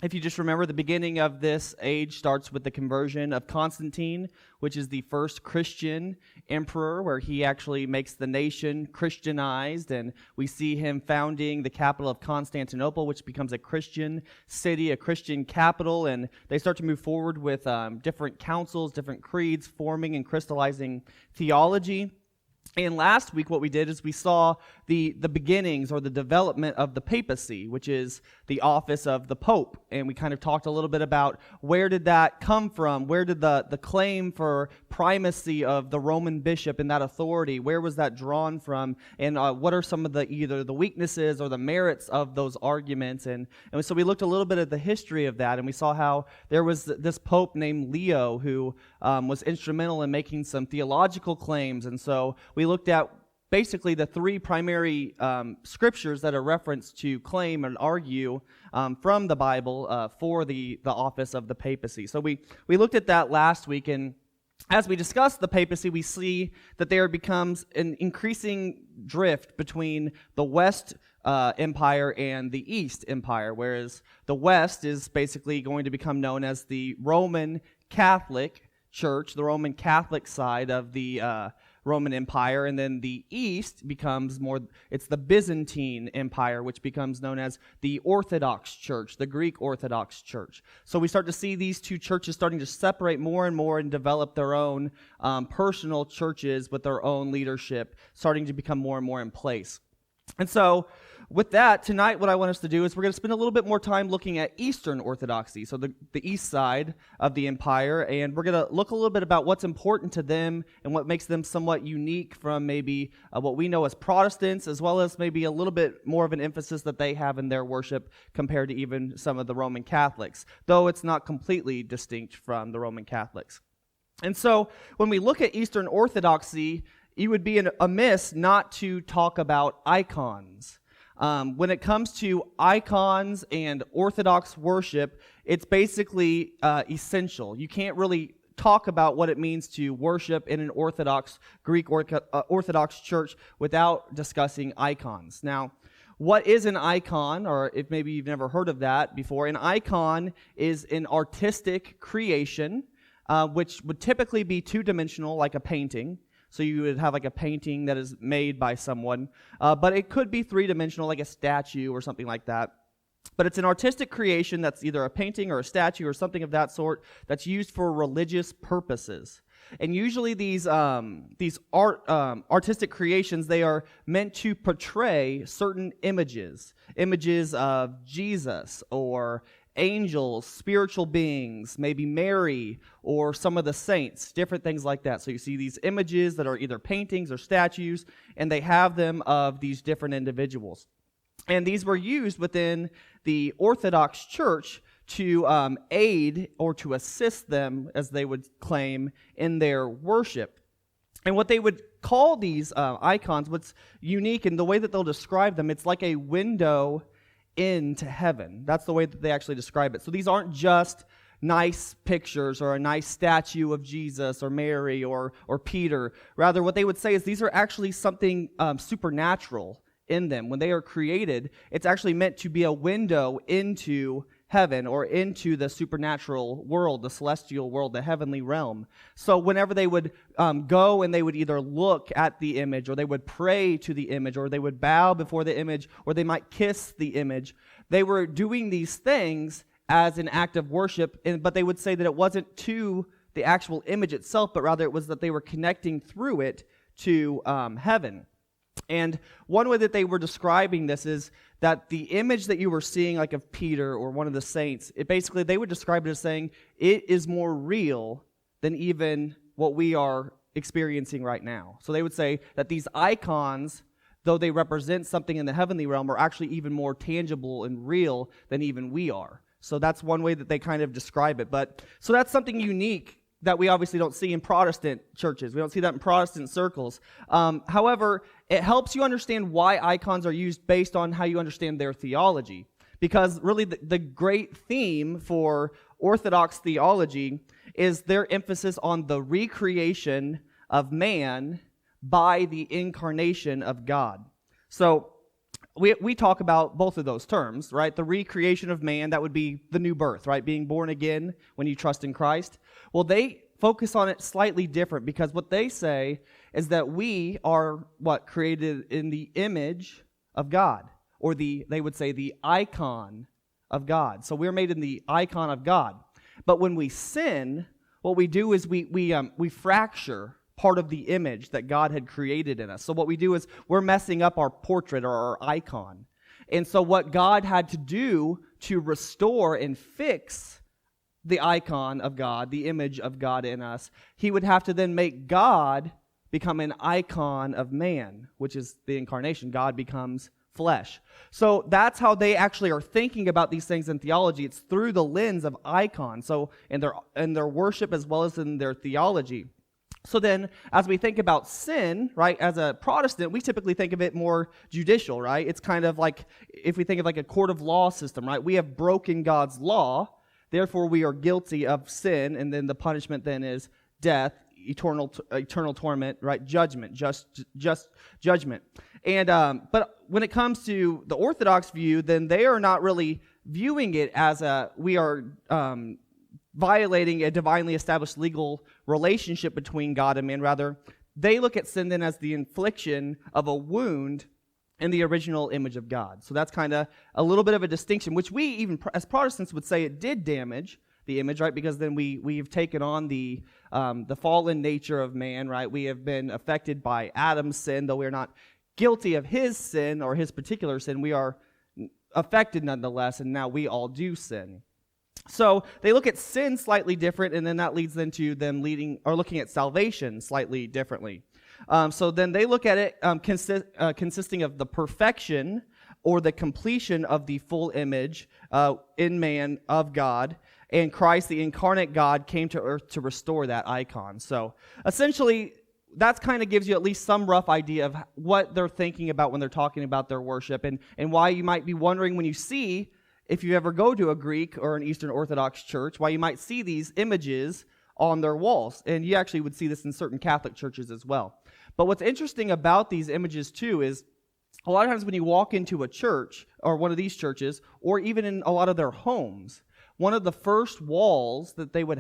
If you just remember, the beginning of this age starts with the conversion of Constantine, which is the first Christian emperor, where he actually makes the nation Christianized, and we see him founding the capital of Constantinople, which becomes a Christian city, a Christian capital, and they start to move forward with different councils, different creeds, forming and crystallizing theology. And last week what we did is we saw the beginnings or the development of the papacy, which is the office of the Pope. And we kind of talked a little bit about where did that come from? Where did the claim for primacy of the Roman bishop and that authority, where was that drawn from? And what are some of either the weaknesses or the merits of those arguments? And so we looked a little bit at the history of that, and we saw how there was this Pope named Leo who was instrumental in making some theological claims. And so we looked at basically the three primary scriptures that are referenced to claim and argue from the Bible for the office of the papacy. So we looked at that last week, and as we discussed the papacy, we see that there becomes an increasing drift between the West Empire and the East Empire, whereas the West is basically going to become known as the Roman Catholic Church, the Roman Catholic side of the Roman Empire, and then the East becomes it's the Byzantine Empire, which becomes known as the Orthodox Church, the Greek Orthodox Church. So we start to see these two churches starting to separate more and more and develop their own personal churches with their own leadership, starting to become more and more in place. And so with that, tonight what I want us to do is we're going to spend a little bit more time looking at Eastern Orthodoxy, so the east side of the empire, and we're going to look a little bit about what's important to them and what makes them somewhat unique from maybe what we know as Protestants, as well as maybe a little bit more of an emphasis that they have in their worship compared to even some of the Roman Catholics, though it's not completely distinct from the Roman Catholics. And so when we look at Eastern Orthodoxy, it would be amiss not to talk about icons. When it comes to icons and Orthodox worship, it's basically essential. You can't really talk about what it means to worship in an Orthodox, Greek Orthodox church without discussing icons. Now, what is an icon, or if maybe you've never heard of that before? An icon is an artistic creation, which would typically be two-dimensional, like a painting. So you would have like a painting that is made by someone, but it could be three-dimensional, like a statue or something like that. But it's an artistic creation that's either a painting or a statue or something of that sort that's used for religious purposes. And usually these artistic creations, they are meant to portray certain images of Jesus or angels, spiritual beings, maybe Mary or some of the saints, different things like that. So you see these images that are either paintings or statues, and they have them of these different individuals. And these were used within the Orthodox Church to aid or to assist them, as they would claim, in their worship. And what they would call these icons, what's unique in the way that they'll describe them, it's like a window into heaven. That's the way that they actually describe it. So these aren't just nice pictures or a nice statue of Jesus or Mary or Peter. Rather, what they would say is these are actually something supernatural in them. When they are created, it's actually meant to be a window into heaven or into the supernatural world, the celestial world, the heavenly realm. So whenever they would go and they would either look at the image, or they would pray to the image, or they would bow before the image, or they might kiss the image, they were doing these things as an act of worship, but they would say that it wasn't to the actual image itself, but rather it was that they were connecting through it to heaven. And one way that they were describing this is that the image that you were seeing, like of Peter or one of the saints, they would describe it as saying it is more real than even what we are experiencing right now. So they would say that these icons, though they represent something in the heavenly realm, are actually even more tangible and real than even we are. So that's one way that they kind of describe it. So that's something unique that we obviously don't see in Protestant churches. We don't see that in Protestant circles. However, it helps you understand why icons are used based on how you understand their theology. Because really the great theme for Orthodox theology is their emphasis on the recreation of man by the incarnation of God. So we talk about both of those terms, right? The recreation of man, that would be the new birth, right? Being born again when you trust in Christ. Well, they focus on it slightly different, because what they say is that we are created in the image of God, or they would say the icon of God. So we're made in the icon of God. But when we sin, what we do is we fracture part of the image that God had created in us. So what we do is we're messing up our portrait or our icon. And so what God had to do to restore and fix the icon of God, the image of God in us, he would have to then make God become an icon of man, which is the incarnation. God becomes flesh. So that's how they actually are thinking about these things in theology. It's through the lens of icon. So in their worship as well as in their theology. So then, as we think about sin, right, as a Protestant, we typically think of it more judicial, right? It's kind of like, if we think of like a court of law system, right? We have broken God's law, therefore we are guilty of sin, and then the punishment then is death, eternal torment, right? Judgment, just judgment. And but when it comes to the Orthodox view, then they are not really viewing it as we are violating a divinely established legal relationship between God and man. Rather, they look at sin then as the infliction of a wound in the original image of God. So that's kind of a little bit of a distinction, which we even as Protestants would say it did damage the image, right? Because then we've taken on the fallen nature of man, right? We have been affected by Adam's sin, though we're not guilty of his sin or his particular sin. We are affected nonetheless, and now we all do sin. So they look at sin slightly different, and then that leads them to them looking at salvation slightly differently. So then they look at it consisting of the perfection or the completion of the full image in man of God, and Christ, the incarnate God, came to earth to restore that icon. So essentially, that kind of gives you at least some rough idea of what they're thinking about when they're talking about their worship, and why you might be wondering when you see, if you ever go to a Greek or an Eastern Orthodox church, why you might see these images on their walls. And you actually would see this in certain Catholic churches as well. But what's interesting about these images too is a lot of times when you walk into a church or one of these churches, or even in a lot of their homes, one of the first walls that they would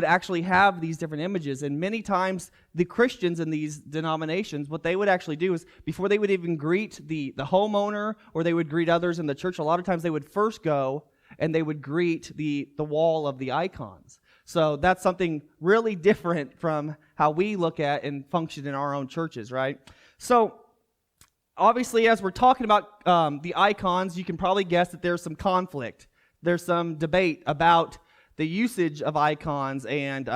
actually have these different images. And many times the Christians in these denominations, what they would actually do is, before they would even greet the homeowner or they would greet others in the church, a lot of times they would first go and they would greet the wall of the icons. So that's something really different from how we look at and function in our own churches, right? So obviously, as we're talking about the icons, you can probably guess that there's some conflict. There's some debate about the usage of icons and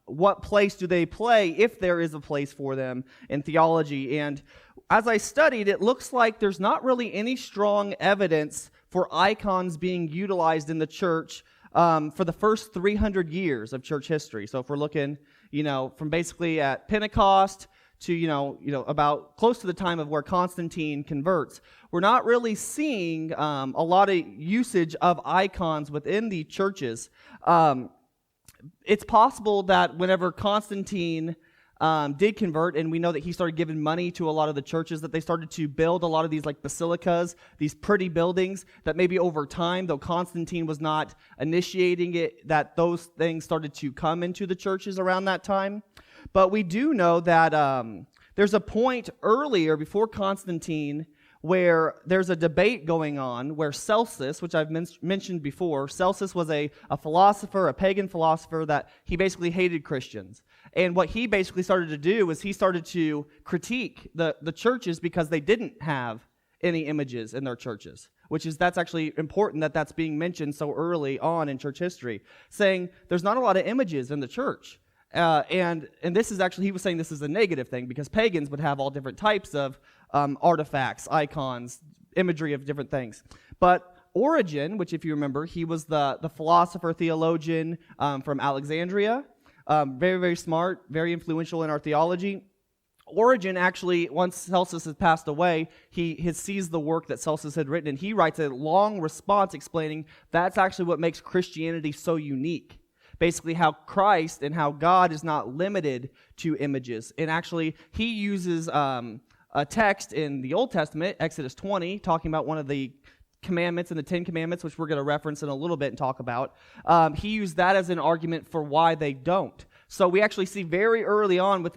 what place do they play, if there is a place for them in theology. And as I studied, it looks like there's not really any strong evidence for icons being utilized in the church for the first 300 years of church history. So if we're looking, from basically at Pentecost to, about close to the time of where Constantine converts, we're not really seeing a lot of usage of icons within the churches. It's possible that whenever Constantine did convert, and we know that he started giving money to a lot of the churches, that they started to build a lot of these like basilicas, these pretty buildings, that maybe over time, though Constantine was not initiating it, that those things started to come into the churches around that time. But we do know that there's a point earlier, before Constantine, where there's a debate going on where Celsus, which I've mentioned before, Celsus was a philosopher, a pagan philosopher, that he basically hated Christians. And what he basically started to do was he started to critique the churches because they didn't have any images in their churches, that's actually important that that's being mentioned so early on in church history, saying there's not a lot of images in the church. And this is actually, he was saying this is a negative thing, because pagans would have all different types of artifacts, icons, imagery of different things. But Origen, which if you remember, he was the philosopher, theologian from Alexandria, very, very smart, very influential in our theology. Origen actually, once Celsus has passed away, he sees the work that Celsus had written, and he writes a long response explaining that's actually what makes Christianity so unique. Basically how Christ and how God is not limited to images. And actually, he uses a text in the Old Testament, Exodus 20, talking about one of the commandments in the Ten Commandments, which we're going to reference in a little bit and talk about. He used that as an argument for why they don't. So we actually see very early on,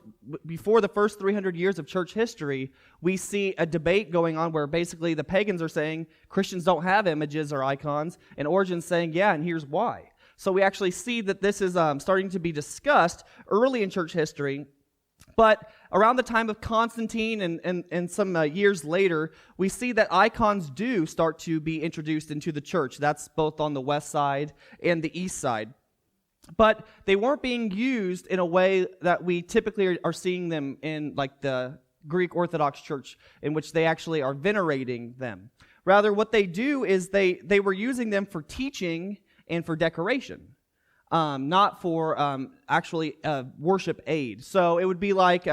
before the first 300 years of church history, we see a debate going on where basically the pagans are saying Christians don't have images or icons, and Origen's saying, yeah, and here's why. So we actually see that this is starting to be discussed early in church history. But around the time of Constantine and some years later, we see that icons do start to be introduced into the church. That's both on the west side and the east side. But they weren't being used in a way that we typically are seeing them in, like the Greek Orthodox Church, in which they actually are venerating them. Rather, what they do is they were using them for teaching and for decoration. Not for actually worship aid. So it would be like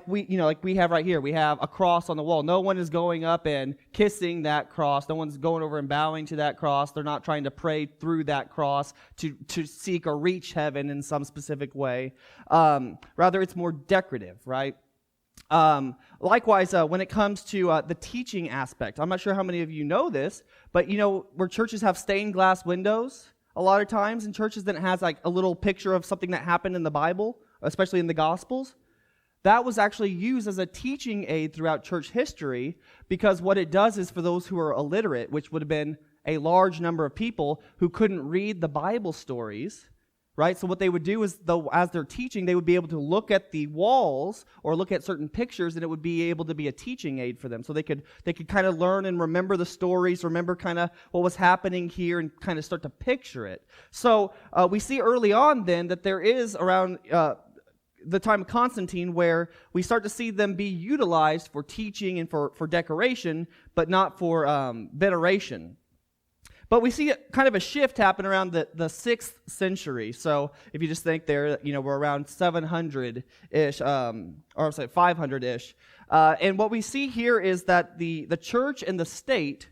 we have right here. We have a cross on the wall. No one is going up and kissing that cross. No one's going over and bowing to that cross. They're not trying to pray through that cross to seek or reach heaven in some specific way. Rather, it's more decorative, right? Likewise, when it comes to the teaching aspect, I'm not sure how many of you know this, but where churches have stained glass windows, a lot of times in churches that has like a little picture of something that happened in the Bible, especially in the Gospels, that was actually used as a teaching aid throughout church history, because what it does is for those who are illiterate, which would have been a large number of people who couldn't read the Bible stories, right? So what they would do is, as they're teaching, they would be able to look at the walls or look at certain pictures, and it would be able to be a teaching aid for them. So they could kind of learn and remember the stories, remember kind of what was happening here, and kind of start to picture it. So we see early on then that there is around the time of Constantine where we start to see them be utilized for teaching and for decoration, but not for veneration. But we see kind of a shift happen around the 6th century. So if you just think there, we're around 700-ish, or say 500-ish. And what we see here is that the church and the state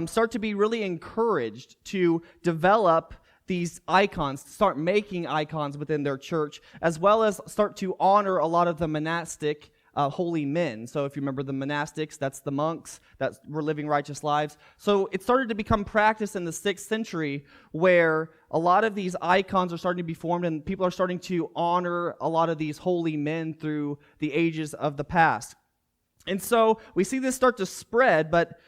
start to be really encouraged to develop these icons, start making icons within their church, as well as start to honor a lot of the monastic holy men. So if you remember the monastics, that's the monks that were living righteous lives. So it started to become practice in the 6th century where a lot of these icons are starting to be formed, and people are starting to honor a lot of these holy men through the ages of the past. And so we see this start to spread, but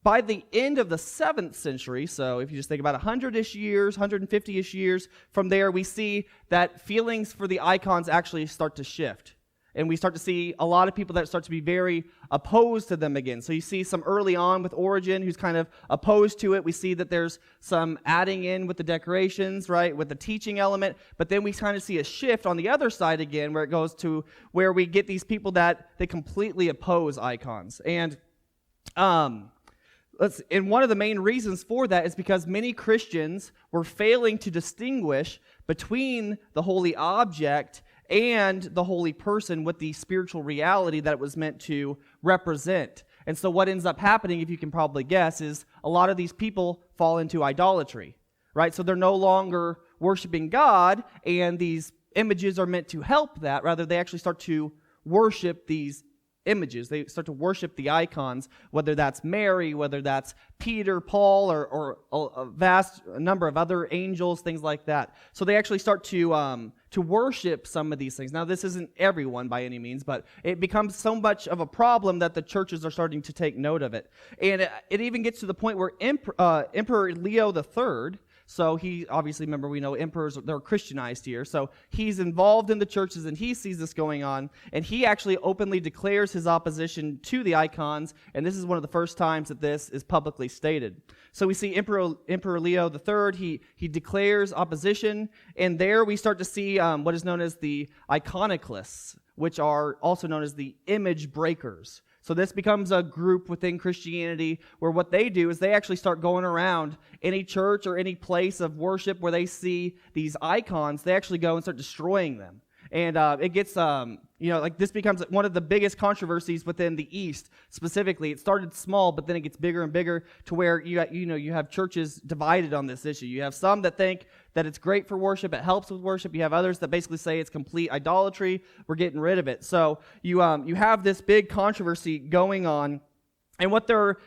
by the end of the 7th century, so if you just think about 100-ish years, 150-ish years, from there we see that feelings for the icons actually start to shift. And we start to see a lot of people that start to be very opposed to them again. So you see some early on with Origen, who's kind of opposed to it. We see that there's some adding in with the decorations, right, with the teaching element. But then we kind of see a shift on the other side again, where it goes to where we get these people that they completely oppose icons. And one of the main reasons for that is because many Christians were failing to distinguish between the holy object and the holy person with the spiritual reality that it was meant to represent. And so what ends up happening, if you can probably guess, is a lot of these people fall into idolatry, right? So they're no longer worshiping God, and these images are meant to help that. Rather, they actually start to worship these images. They start to worship the icons, whether that's Mary, whether that's Peter, Paul, or a vast number of other angels, things like that. So they actually start to worship some of these things. Now, this isn't everyone by any means, but it becomes so much of a problem that the churches are starting to take note of it. And it even gets to the point where Emperor Leo III, so he, obviously, remember, we know emperors, they're Christianized here. So he's involved in the churches, and he sees this going on. And he actually openly declares his opposition to the icons. And this is one of the first times that this is publicly stated. So we see Emperor Leo III, he declares opposition. And there we start to see what is known as the iconoclasts, which are also known as the image breakers. So this becomes a group within Christianity where what they do is they actually start going around any church or any place of worship where they see these icons. They actually go and start destroying them. And it gets, like this becomes one of the biggest controversies within the East specifically. It started small, but then it gets bigger and bigger to where you have churches divided on this issue. You have some that think that it's great for worship, it helps with worship. You have others that basically say it's complete idolatry, we're getting rid of it. So you have this big controversy going on. And what they're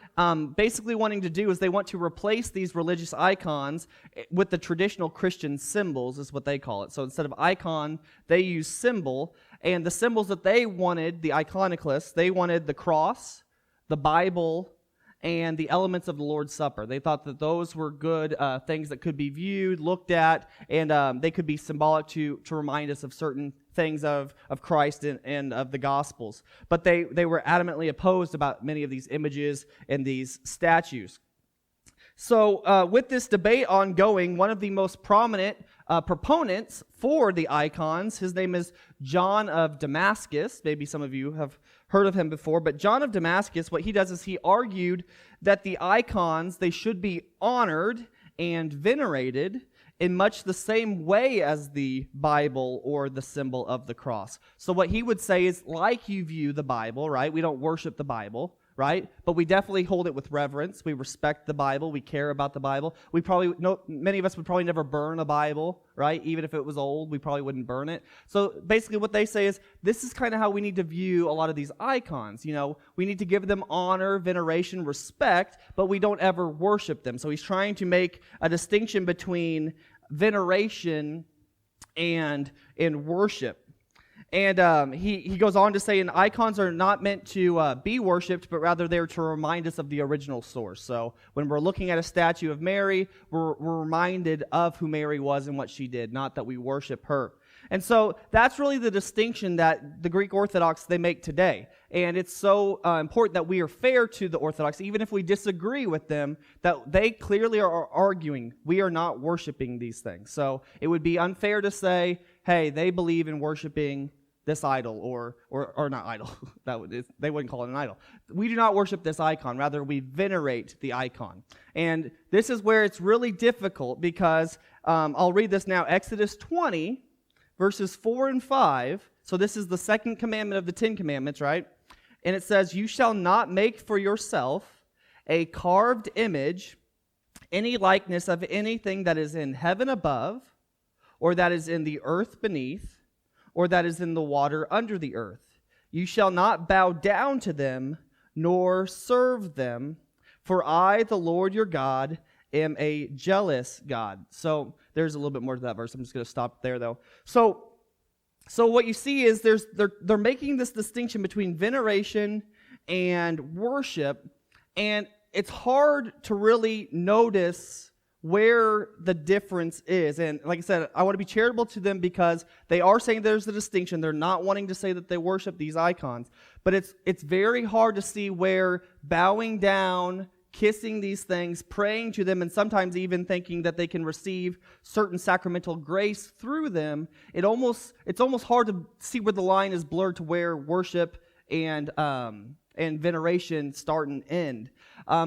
basically wanting to do is they want to replace these religious icons with the traditional Christian symbols, is what they call it. So instead of icon, they use symbol. And the symbols that they wanted, the iconoclasts, they wanted the cross, the Bible, and the elements of the Lord's Supper. They thought that those were good things that could be viewed, looked at, and they could be symbolic to remind us of certain things of Christ and of the Gospels. But they were adamantly opposed about many of these images and these statues. So with this debate ongoing, one of the most prominent proponents for the icons, his name is John of Damascus. Maybe some of you have heard of him before, but John of Damascus, what he does is he argued that the icons, they should be honored and venerated in much the same way as the Bible or the symbol of the cross. So what he would say is, like you view the Bible, right? We don't worship the Bible, right? But we definitely hold it with reverence. We respect the Bible. We care about the Bible. Many of us would probably never burn a Bible, right? Even if it was old, we probably wouldn't burn it. So basically what they say is, this is kind of how we need to view a lot of these icons. We need to give them honor, veneration, respect, but we don't ever worship them. So he's trying to make a distinction between veneration and worship. And he goes on to say, and icons are not meant to be worshipped, but rather they're to remind us of the original source. So when we're looking at a statue of Mary, we're reminded of who Mary was and what she did, not that we worship her. And so that's really the distinction that the Greek Orthodox, they make today. And it's so important that we are fair to the Orthodox, even if we disagree with them, that they clearly are arguing we are not worshiping these things. So it would be unfair to say, hey, they believe in worshiping this idol, or not idol. They wouldn't call it an idol. We do not worship this icon. Rather, we venerate the icon. And this is where it's really difficult because I'll read this now. Exodus 20, verses 4 and 5. So this is the second commandment of the 10 commandments, right? And it says, you shall not make for yourself a carved image, any likeness of anything that is in heaven above, or that is in the earth beneath, or that is in the water under the earth. You shall not bow down to them, nor serve them, for I, the Lord your God, am a jealous God. So there's a little bit more to that verse. I'm just going to stop there, though. So what you see is they're making this distinction between veneration and worship, and it's hard to really notice where the difference is. And like I said, I want to be charitable to them because they are saying there's a distinction. They're not wanting to say that they worship these icons. But it's very hard to see where bowing down, kissing these things, praying to them, and sometimes even thinking that they can receive certain sacramental grace through them, it's almost hard to see where the line is blurred to where worship and veneration start and end.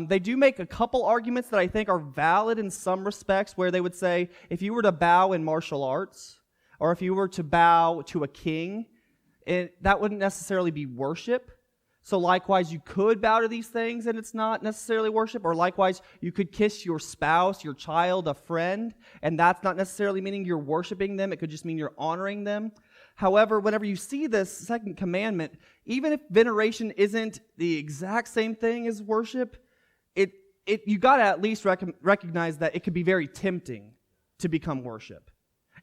They do make a couple arguments that I think are valid in some respects, where they would say if you were to bow in martial arts, or if you were to bow to a king, that wouldn't necessarily be worship. So likewise, you could bow to these things and it's not necessarily worship. Or likewise, you could kiss your spouse, your child, a friend, and that's not necessarily meaning you're worshiping them. It could just mean you're honoring them. However, whenever you see this second commandment, even if veneration isn't the exact same thing as worship, you got to at least recognize that it could be very tempting to become worship.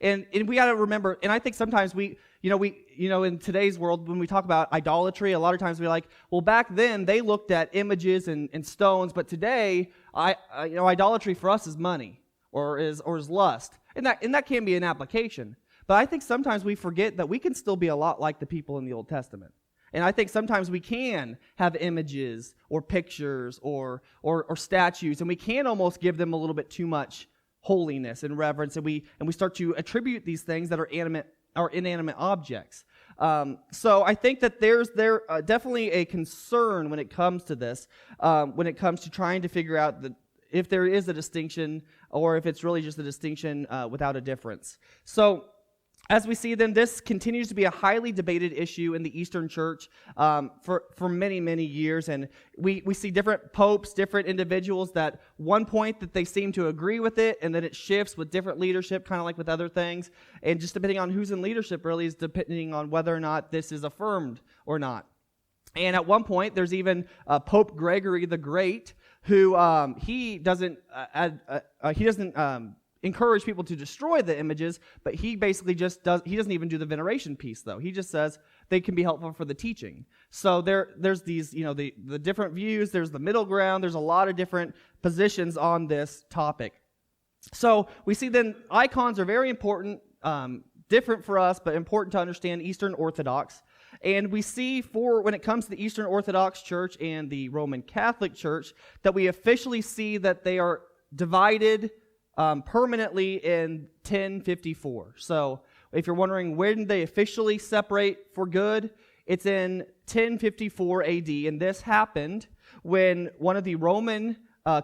And we got to remember, and I think sometimes we in today's world, when we talk about idolatry, a lot of times we're like, well, back then they looked at images and stones, but today, idolatry for us is money or is lust, and that can be an application. But I think sometimes we forget that we can still be a lot like the people in the Old Testament. And I think sometimes we can have images or pictures or statues, and we can almost give them a little bit too much holiness and reverence, and we start to attribute these things that are inanimate objects. So I think that there's definitely a concern when it comes to this, when it comes to trying to figure out if there is a distinction or if it's really just a distinction without a difference. So As we see, then, this continues to be a highly debated issue in the Eastern Church for many, many years. And we see different popes, different individuals that one point that they seem to agree with it, and then it shifts with different leadership, kind of like with other things. And just depending on who's in leadership really is depending on whether or not this is affirmed or not. And at one point, there's even Pope Gregory the Great, who he doesn't encourage people to destroy the images, but he basically just he doesn't even do the veneration piece, though. He just says they can be helpful for the teaching. So there's these, the different views, there's the middle ground, there's a lot of different positions on this topic. So we see then icons are very important, different for us, but important to understand Eastern Orthodox. And we see when it comes to the Eastern Orthodox Church and the Roman Catholic Church, that we officially see that they are divided permanently in 1054. So if you're wondering when they officially separate for good, it's in 1054 AD. And this happened when one of the Roman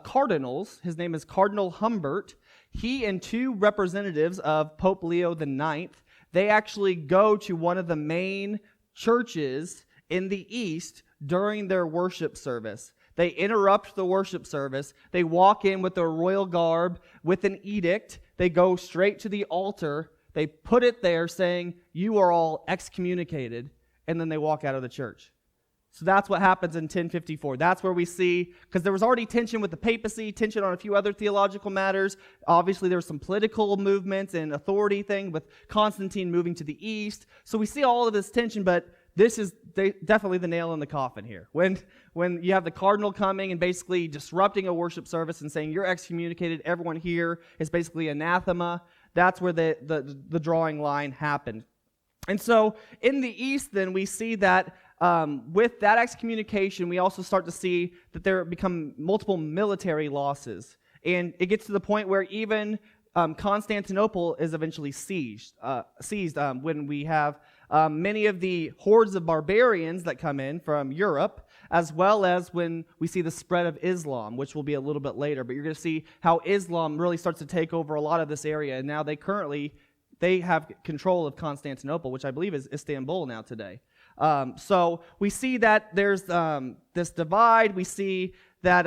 cardinals, his name is Cardinal Humbert, he and two representatives of Pope Leo IX, they actually go to one of the main churches in the East during their worship service. They interrupt the worship service. They walk in with their royal garb, with an edict. They go straight to the altar. They put it there saying, "You are all excommunicated," and then they walk out of the church. So that's what happens in 1054. That's where we see, because there was already tension with the papacy, tension on a few other theological matters. Obviously, there was some political movements and authority thing with Constantine moving to the east. So we see all of this tension, but this is definitely the nail in the coffin here. When you have the cardinal coming and basically disrupting a worship service and saying, "You're excommunicated, everyone here is basically anathema," that's where the drawing line happened. And so in the East, then, we see that with that excommunication, we also start to see that there become multiple military losses. And it gets to the point where even Constantinople is eventually seized when we have many of the hordes of barbarians that come in from Europe, as well as when we see the spread of Islam, which will be a little bit later. But you're going to see how Islam really starts to take over a lot of this area, and now they have control of Constantinople, which I believe is Istanbul now today. So we see that there's this divide. We see that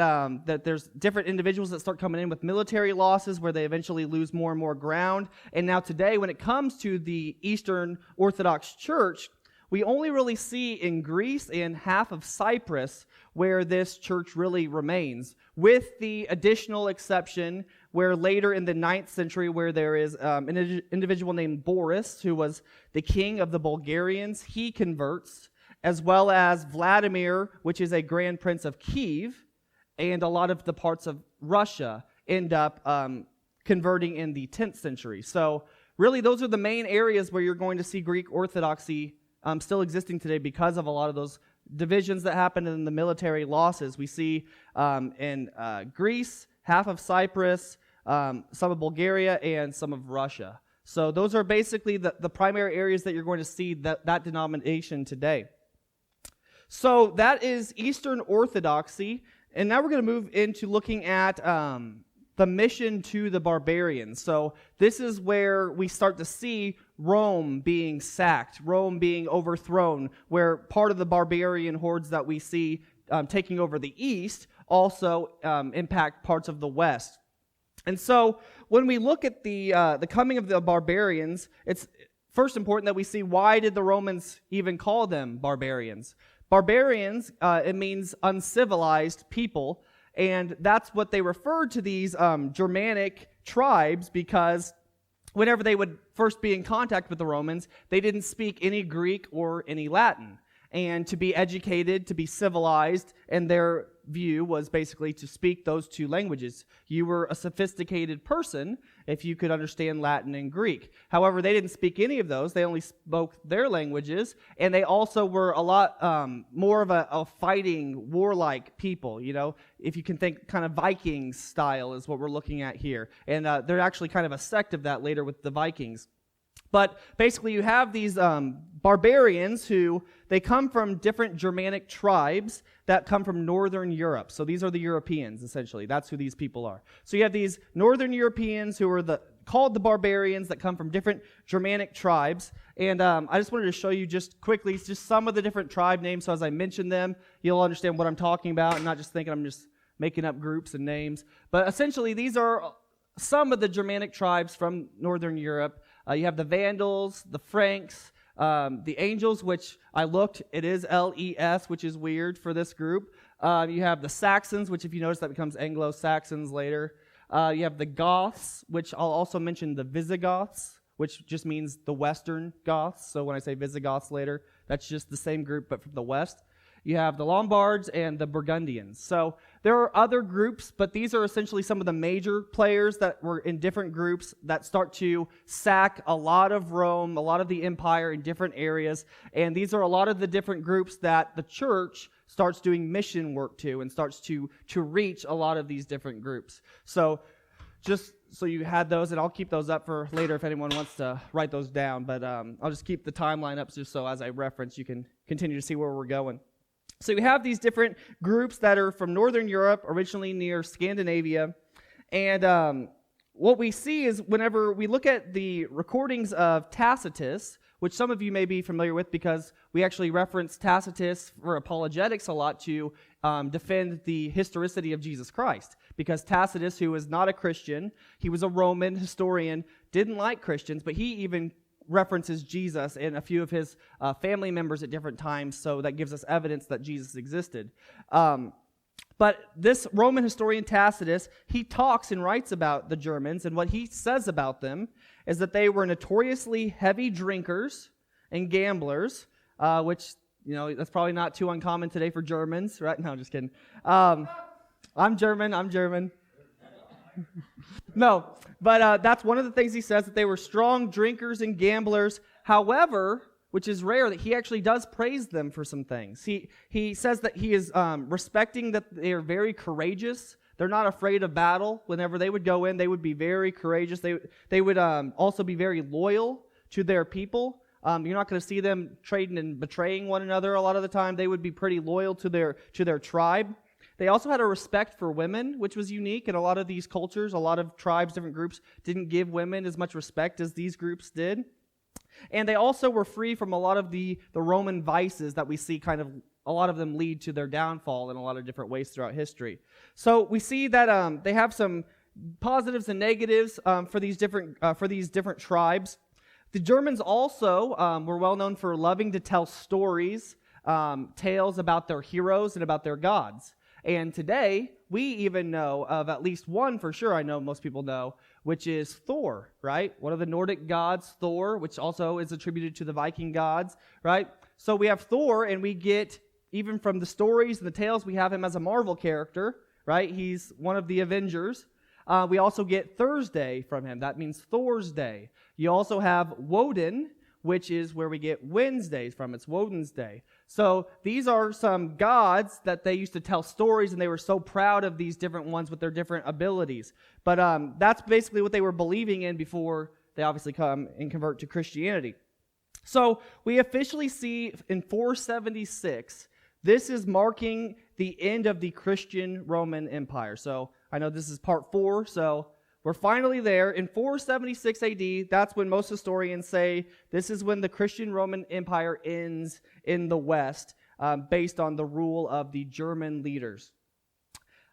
there's different individuals that start coming in with military losses where they eventually lose more and more ground. And now today, when it comes to the Eastern Orthodox Church, we only really see in Greece and half of Cyprus where this church really remains, with the additional exception where later in the 9th century, where there is an individual named Boris, who was the king of the Bulgarians, he converts, as well as Vladimir, which is a grand prince of Kiev, and a lot of the parts of Russia end up converting in the 10th century. So really, those are the main areas where you're going to see Greek Orthodoxy still existing today because of a lot of those divisions that happened in the military losses. We see in Greece, half of Cyprus, some of Bulgaria, and some of Russia. So those are basically the primary areas that you're going to see that denomination today. So that is Eastern Orthodoxy. And now we're going to move into looking at the mission to the barbarians. So this is where we start to see Rome being sacked, Rome being overthrown, where part of the barbarian hordes that we see taking over the east also impact parts of the west. And so when we look at the coming of the barbarians, it's first important that we see, why did the Romans even call them barbarians? Barbarians, it means uncivilized people, and that's what they referred to these Germanic tribes, because whenever they would first be in contact with the Romans, they didn't speak any Greek or any Latin. And to be educated, to be civilized, and their view was basically to speak those two languages. You were a sophisticated person if you could understand Latin and Greek. However, they didn't speak any of those. They only spoke their languages, and they also were a lot more of a fighting, warlike people. You know, if you can think kind of Vikings style is what we're looking at here. And they're actually kind of a sect of that later with the Vikings. But basically, you have these barbarians who, they come from different Germanic tribes that come from Northern Europe. So these are the Europeans, essentially. That's who these people are. So you have these Northern Europeans who are called the barbarians that come from different Germanic tribes. And I just wanted to show you just quickly just some of the different tribe names. So as I mention them, you'll understand what I'm talking about and not just thinking I'm just making up groups and names. But essentially, these are some of the Germanic tribes from Northern Europe. You have the Vandals, the Franks, the Angels, which I looked, it is LES, which is weird for this group. You have the Saxons, which if you notice that becomes Anglo-Saxons later. You have the Goths, which I'll also mention the Visigoths, which just means the Western Goths. So when I say Visigoths later, that's just the same group but from the West. You have the Lombards and the Burgundians. So there are other groups, but these are essentially some of the major players that were in different groups that start to sack a lot of Rome, a lot of the empire in different areas. And these are a lot of the different groups that the church starts doing mission work to and starts to reach a lot of these different groups. So just so you had those, and I'll keep those up for later if anyone wants to write those down. But I'll just keep the timeline up just so as I reference, you can continue to see where we're going. So you have these different groups that are from Northern Europe, originally near Scandinavia. And what we see is whenever we look at the recordings of Tacitus, which some of you may be familiar with because we actually reference Tacitus for apologetics a lot to defend the historicity of Jesus Christ. Because Tacitus, who was not a Christian, he was a Roman historian, didn't like Christians, but he even references Jesus and a few of his family members at different times, so that gives us evidence that Jesus existed. But this Roman historian Tacitus, he talks and writes about the Germans, and what he says about them is that they were notoriously heavy drinkers and gamblers, which, you know, that's probably not too uncommon today for Germans, right? No, I'm just kidding. I'm German. No, but that's one of the things he says, that they were strong drinkers and gamblers. However, which is rare, that he actually does praise them for some things. He says that he is respecting that they are very courageous. They're not afraid of battle. Whenever they would go in, they would be very courageous. They would also be very loyal to their people. You're not going to see them trading and betraying one another a lot of the time. They would be pretty loyal to their tribe. They also had a respect for women, which was unique in a lot of these cultures. A lot of tribes, different groups, didn't give women as much respect as these groups did. And they also were free from a lot of the Roman vices that we see kind of, a lot of them lead to their downfall in a lot of different ways throughout history. So we see that they have some positives and negatives for these different tribes. The Germans also were well known for loving to tell stories, tales about their heroes and about their gods. And today, we even know of at least one for sure, I know most people know, which is Thor, right? One of the Nordic gods, Thor, which also is attributed to the Viking gods, right? So we have Thor, and we get, even from the stories and the tales, we have him as a Marvel character, right? He's one of the Avengers. We also get Thursday from him. That means Thor's Day. You also have Woden, which is where we get Wednesdays from. It's Woden's Day. So these are some gods that they used to tell stories, and they were so proud of these different ones with their different abilities. But that's basically what they were believing in before they obviously come and convert to Christianity. So we officially see in 476, this is marking the end of the Christian Roman Empire. So I know this is part 4, so we're finally there. In 476 AD, that's when most historians say this is when the Christian Roman Empire ends in the West, based on the rule of the German leaders.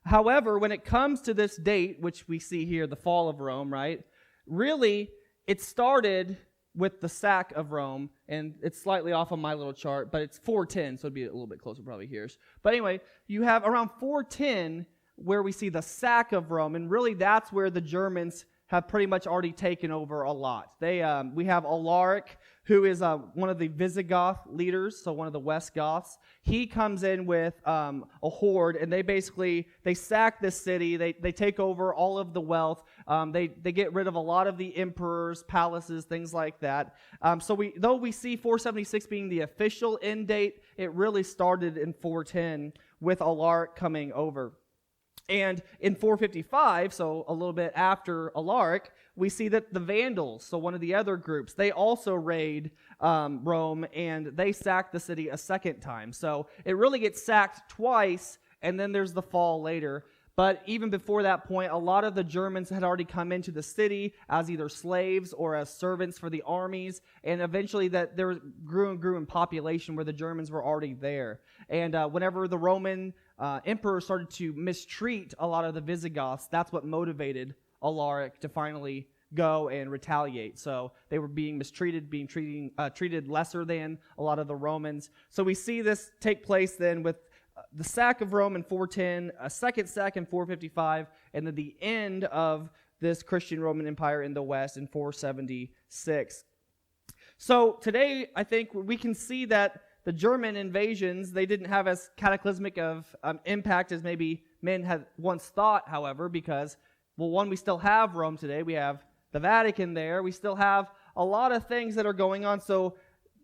However, when it comes to this date, which we see here, the fall of Rome, right? Really, it started with the sack of Rome, and it's slightly off on my little chart, but it's 410, so it'd be a little bit closer probably here. But anyway, you have around 410 where we see the sack of Rome, and really that's where the Germans have pretty much already taken over a lot. We have Alaric, who is one of the Visigoth leaders, so one of the West Goths. He comes in with a horde, and they sack this city. They take over all of the wealth. They get rid of a lot of the emperors' palaces, things like that. Though we see 476 being the official end date, it really started in 410 with Alaric coming over. And in 455, so a little bit after Alaric, we see that the Vandals, so one of the other groups, they also raid Rome, and they sack the city a second time. So it really gets sacked twice, and then there's the fall later. But even before that point, a lot of the Germans had already come into the city as either slaves or as servants for the armies, and eventually that there grew and grew in population where the Germans were already there. And whenever the Roman emperor started to mistreat a lot of the Visigoths, that's what motivated Alaric to finally go and retaliate. So they were being mistreated, treated lesser than a lot of the Romans. So we see this take place then with the sack of Rome in 410, a second sack in 455, and then the end of this Christian Roman Empire in the West in 476. So today, I think we can see that the German invasions, they didn't have as cataclysmic of impact as maybe men had once thought, however, because, well, one, we still have Rome today. We have the Vatican there. We still have a lot of things that are going on. So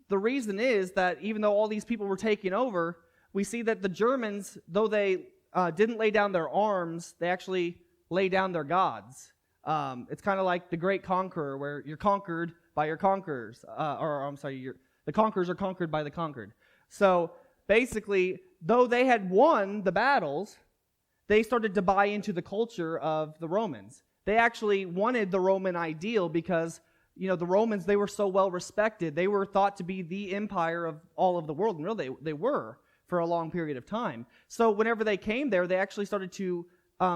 the reason is that even though all these people were taking over, we see that the Germans, though they didn't lay down their arms, they actually lay down their gods. It's kind of like the Great Conqueror, where you're conquered by your conquerors. The conquerors are conquered by the conquered. So basically, though they had won the battles, they started to buy into the culture of the Romans. They actually wanted the Roman ideal because, the Romans, they were so well respected. They were thought to be the empire of all of the world, and really they were for a long period of time. So whenever they came there, they actually started to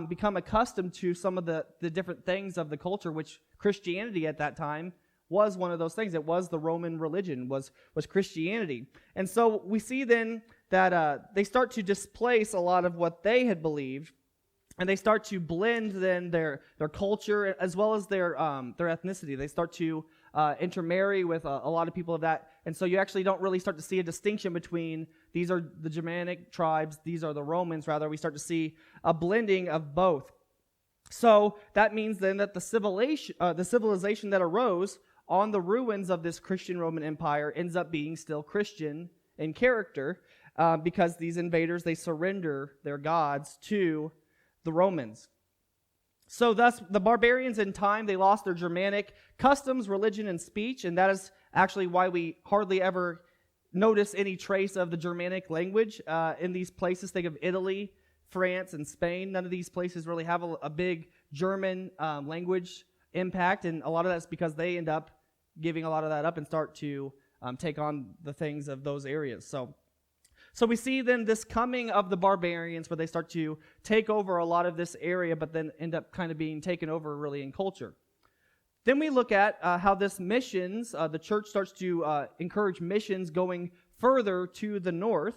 become accustomed to some of the different things of the culture, which Christianity at that time was one of those things. It was the Roman religion, was Christianity. And so we see then that they start to displace a lot of what they had believed, and they start to blend then their culture as well as their ethnicity. They start to intermarry with a lot of people of that. And so you actually don't really start to see a distinction between these are the Germanic tribes, these are the Romans. Rather, we start to see a blending of both. So that means then that the civilization that arose on the ruins of this Christian Roman Empire ends up being still Christian in character because these invaders, they surrender their gods to the Romans. So thus, the barbarians in time, they lost their Germanic customs, religion, and speech, and that is actually why we hardly ever notice any trace of the Germanic language in these places. Think of Italy, France, and Spain. None of these places really have a big German language impact, and a lot of that's because they end up giving a lot of that up and start to take on the things of those areas. So we see then this coming of the barbarians where they start to take over a lot of this area, but then end up kind of being taken over really in culture. Then we look at how this missions, the church starts to encourage missions going further to the north.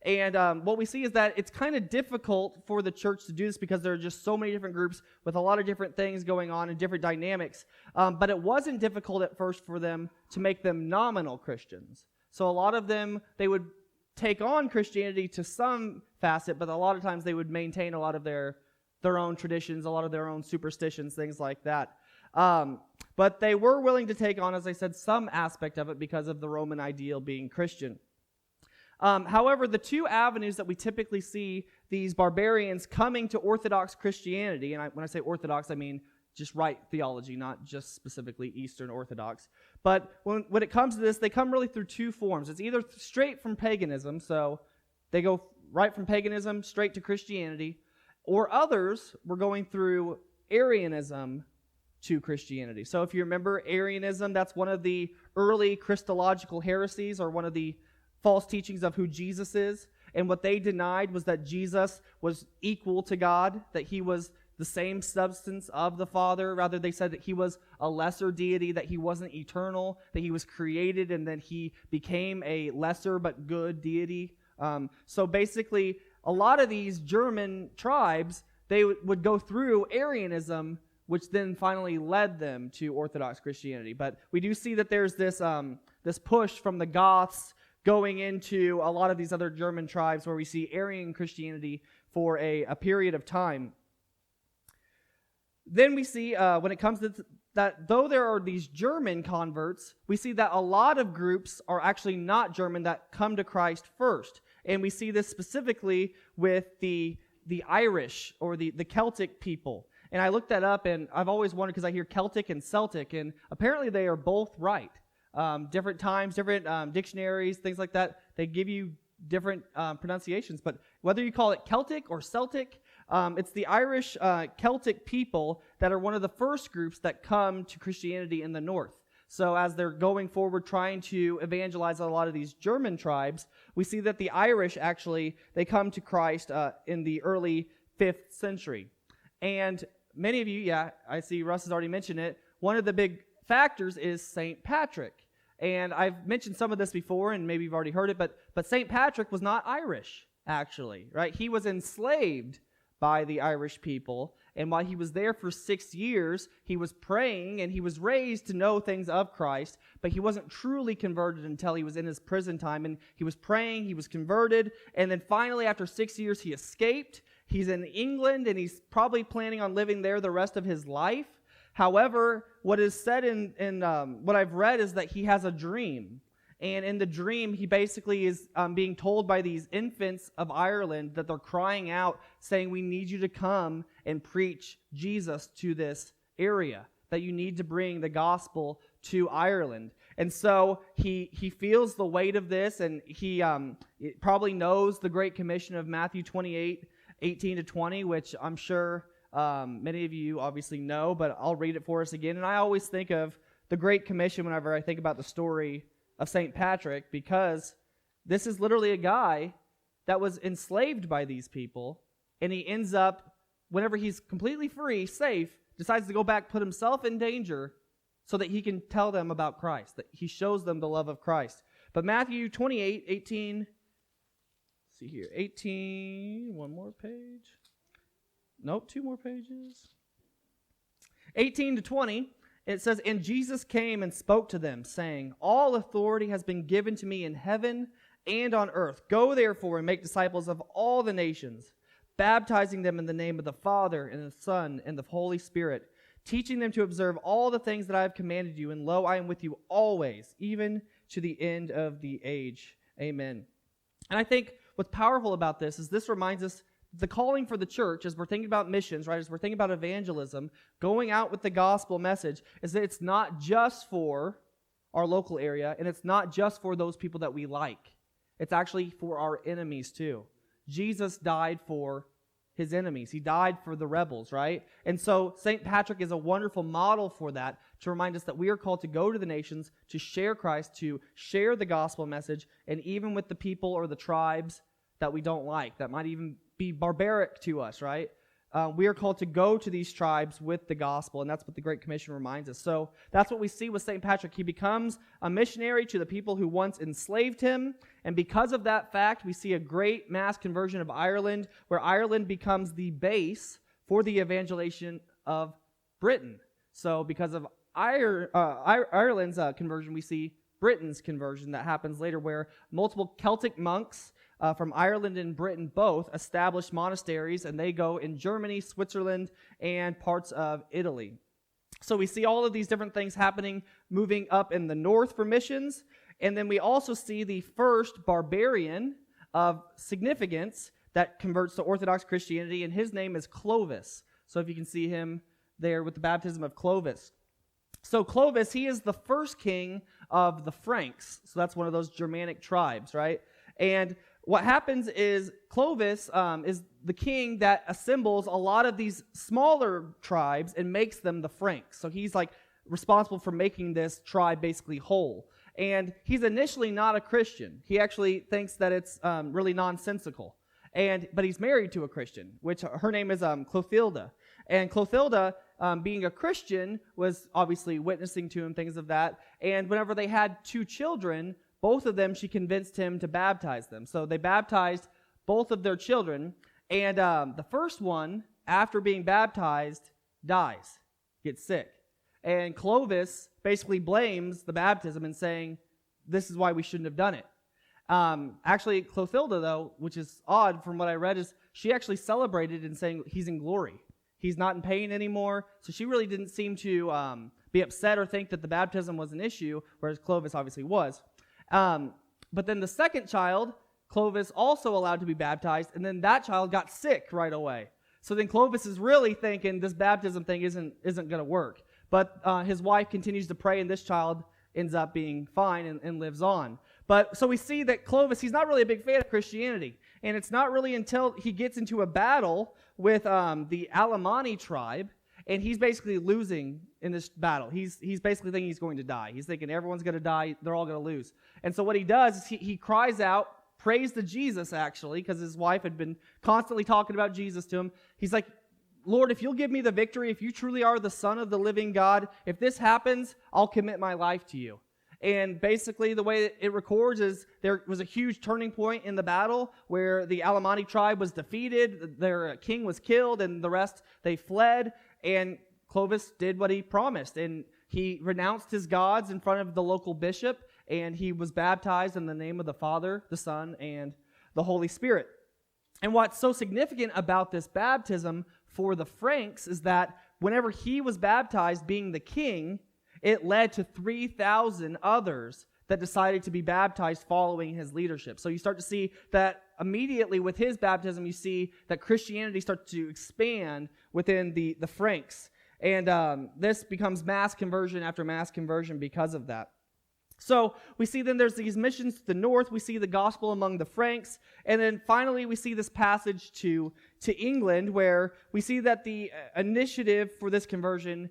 And what we see is that it's kind of difficult for the church to do this because there are just so many different groups with a lot of different things going on and different dynamics. But it wasn't difficult at first for them to make them nominal Christians. So a lot of them, they would take on Christianity to some facet, but a lot of times they would maintain a lot of their own traditions, a lot of their own superstitions, things like that. But they were willing to take on, as I said, some aspect of it because of the Roman ideal being Christian. However, the two avenues that we typically see these barbarians coming to Orthodox Christianity, and when I say Orthodox, I mean just right theology, not just specifically Eastern Orthodox. But when it comes to this, they come really through two forms. It's either straight from paganism, so they go right from paganism straight to Christianity, or others were going through Arianism to Christianity. So if you remember Arianism, that's one of the early Christological heresies, or one of the false teachings of who Jesus is. And what they denied was that Jesus was equal to God, that he was the same substance of the Father. Rather, they said that he was a lesser deity, that he wasn't eternal, that he was created, and then he became a lesser but good deity. So basically, a lot of these German tribes, they would go through Arianism, which then finally led them to Orthodox Christianity. But we do see that there's this push from the Goths going into a lot of these other German tribes where we see Arian Christianity for a period of time. Then we see, when it comes to that, though there are these German converts, we see that a lot of groups are actually not German that come to Christ first. And we see this specifically with the Irish, or the Celtic people. And I looked that up, and I've always wondered, because I hear Celtic and Celtic, and apparently they are both right. Different times, different dictionaries, things like that, they give you different pronunciations. But whether you call it Celtic or Celtic, It's the Irish Celtic people that are one of the first groups that come to Christianity in the north. So as they're going forward trying to evangelize a lot of these German tribes, we see that the Irish actually, they come to Christ in the early 5th century. And many of you, I see Russ has already mentioned it, one of the big factors is St. Patrick. And I've mentioned some of this before, and maybe you've already heard it, but St. Patrick was not Irish, actually, right? He was enslaved by the Irish people, and while he was there for 6 years, he was praying, and he was raised to know things of Christ, but he wasn't truly converted until he was in his prison time, and he was praying, he was converted, and then finally, after 6 years, he escaped. He's in England, and he's probably planning on living there the rest of his life. However, what is said in what I've read is that he has a dream. And in the dream, he basically is being told by these infants of Ireland that they're crying out, saying, we need you to come and preach Jesus to this area, that you need to bring the gospel to Ireland. And so he feels the weight of this, and he probably knows the Great Commission of Matthew 28, 18 to 20, which I'm sure many of you obviously know, but I'll read it for us again. And I always think of the Great Commission whenever I think about the story of St. Patrick, because this is literally a guy that was enslaved by these people, and he ends up, whenever he's completely free, safe, decides to go back, put himself in danger so that he can tell them about Christ, that he shows them the love of Christ. But Matthew 28, 18, see here, 18, one more page. Nope, 2 more pages. 18 to 20. It says, and Jesus came and spoke to them, saying, all authority has been given to me in heaven and on earth. Go therefore and make disciples of all the nations, baptizing them in the name of the Father and the Son and the Holy Spirit, teaching them to observe all the things that I have commanded you. And lo, I am with you always, even to the end of the age. Amen. And I think what's powerful about this is this reminds us the calling for the church, as we're thinking about missions, right, as we're thinking about evangelism, going out with the gospel message, is that it's not just for our local area, and it's not just for those people that we like. It's actually for our enemies too. Jesus died for his enemies. He died for the rebels, right? And so St. Patrick is a wonderful model for that, to remind us that we are called to go to the nations, to share Christ, to share the gospel message, and even with the people or the tribes that we don't like, that might even be barbaric to us, right? We are called to go to these tribes with the gospel, and that's what the Great Commission reminds us. So that's what we see with St. Patrick. He becomes a missionary to the people who once enslaved him, and because of that fact, we see a great mass conversion of Ireland, where Ireland becomes the base for the evangelization of Britain. So because of Ireland's conversion, we see Britain's conversion that happens later, where multiple Celtic monks from Ireland and Britain both established monasteries, and they go in Germany, Switzerland, and parts of Italy. So we see all of these different things happening, moving up in the north for missions, and then we also see the first barbarian of significance that converts to Orthodox Christianity, and his name is Clovis. So if you can see him there with the baptism of Clovis. So Clovis, he is the first king of the Franks. So that's one of those Germanic tribes, right? And what happens is Clovis is the king that assembles a lot of these smaller tribes and makes them the Franks. So he's like responsible for making this tribe basically whole. And he's initially not a Christian. He actually thinks that it's really nonsensical. But he's married to a Christian, which her name is Clothilda. And Clothilda, being a Christian, was obviously witnessing to him, things of that. And whenever they had 2 children, both of them, she convinced him to baptize them. So they baptized both of their children. And the first one, after being baptized, dies, gets sick. And Clovis basically blames the baptism and saying, this is why we shouldn't have done it. Actually, Clothilda, though, which is odd from what I read, is she actually celebrated in saying he's in glory. He's not in pain anymore. So she really didn't seem to be upset or think that the baptism was an issue, whereas Clovis obviously was. But then the second child, Clovis also allowed to be baptized, and then that child got sick right away. So then Clovis is really thinking this baptism thing isn't going to work. But his wife continues to pray, and this child ends up being fine and lives on. But so we see that Clovis, he's not really a big fan of Christianity. And it's not really until he gets into a battle with the Alemanni tribe, and he's basically losing in this battle. He's basically thinking he's going to die. He's thinking everyone's going to die, they're all going to lose. And so what he does is he cries out, prays to Jesus actually, because his wife had been constantly talking about Jesus to him. He's like, Lord, if you'll give me the victory, if you truly are the Son of the living God, if this happens, I'll commit my life to you. And basically the way it records is there was a huge turning point in the battle where the Alemanni tribe was defeated, their king was killed, and the rest, they fled. And Clovis did what he promised, and he renounced his gods in front of the local bishop, and he was baptized in the name of the Father, the Son, and the Holy Spirit. And what's so significant about this baptism for the Franks is that whenever he was baptized, being the king, it led to 3,000 others that decided to be baptized following his leadership. So you start to see that immediately with his baptism, you see that Christianity starts to expand within the Franks. And this becomes mass conversion after mass conversion because of that. So we see then there's these missions to the north. We see the gospel among the Franks. And then finally we see this passage to England where we see that the initiative for this conversion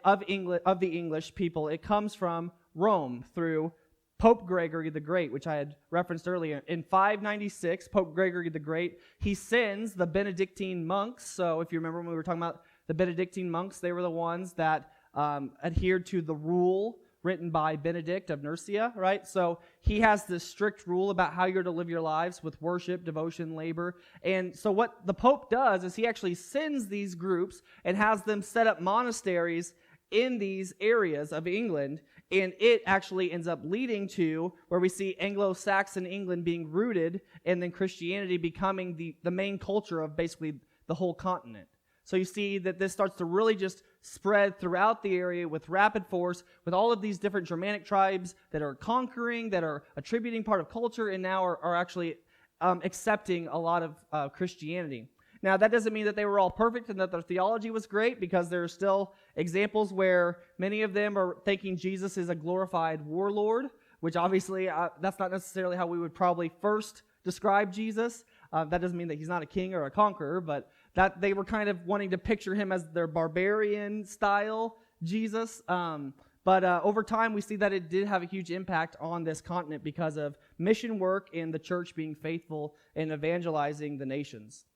of the English people, it comes from Rome through Pope Gregory the Great, which I had referenced earlier. In 596, Pope Gregory the Great, he sends the Benedictine monks. So if you remember when we were talking about the Benedictine monks, they were the ones that adhered to the rule written by Benedict of Nursia, right? So he has this strict rule about how you're to live your lives with worship, devotion, labor. And so what the Pope does is he actually sends these groups and has them set up monasteries in these areas of England, and it actually ends up leading to where we see Anglo-Saxon England being rooted and then Christianity becoming the main culture of basically the whole continent. So you see that this starts to really just spread throughout the area with rapid force, with all of these different Germanic tribes that are conquering, that are attributing part of culture, and now are actually accepting a lot of Christianity. Now, that doesn't mean that they were all perfect and that their theology was great, because there are still examples where many of them are thinking Jesus is a glorified warlord, which obviously that's not necessarily how we would probably first describe Jesus. That doesn't mean that he's not a king or a conqueror, but that they were kind of wanting to picture him as their barbarian style Jesus. But over time, we see that it did have a huge impact on this continent because of mission work and the church being faithful in evangelizing the nations.